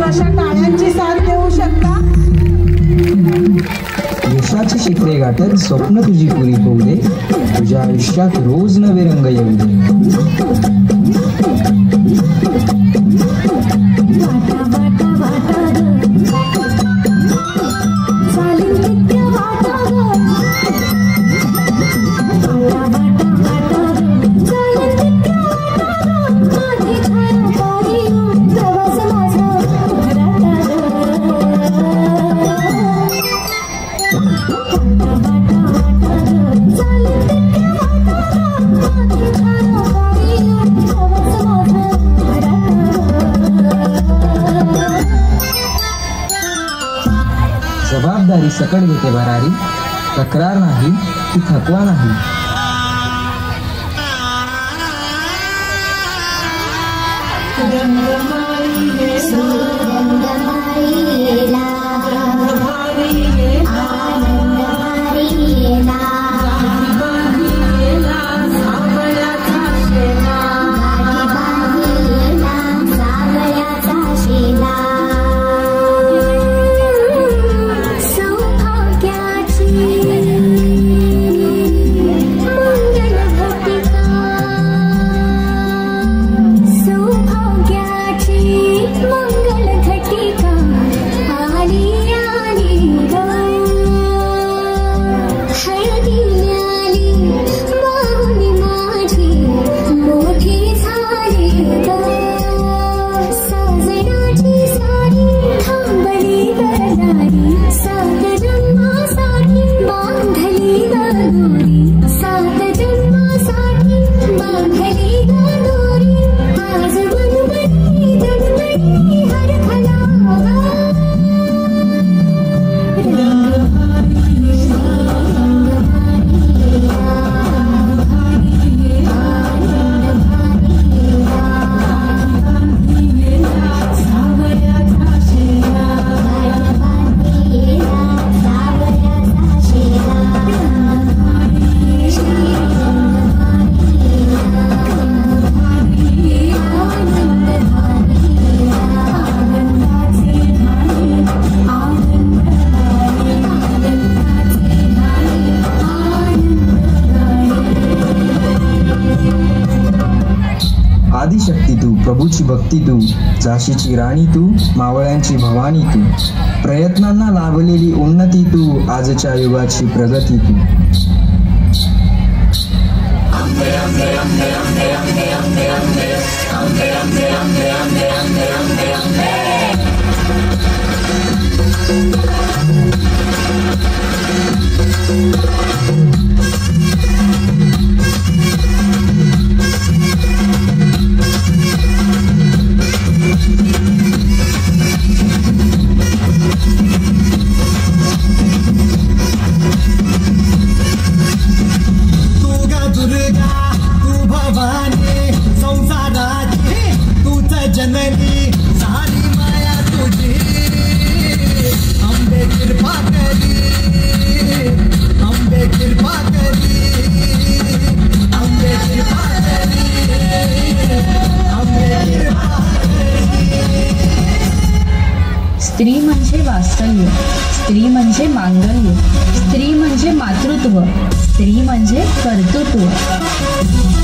अशा टाळ्यांची साथ देऊ शकता? यशाची शिखरे गाठत स्वप्न तुझी पुरी होऊ दे, तुझ्या आयुष्यात रोज नवे रंग येऊ दे. जबाबदारी सकट घेते भरारी, तक्रार नाही ती थकवा नाही. आदिशक्ती तू, प्रभूची भक्ती तू, झाशीची राणी तू, मावळ्यांची भवानी तू, प्रयत्नांना लाभलेली उन्नती तू, आजच्या युगाची प्रगती तू. स्त्री म्हणजे वास्तव्य, स्त्री म्हणजे मांगल्य, स्त्री म्हणजे मातृत्व, स्त्री म्हणजे कर्तृत्व.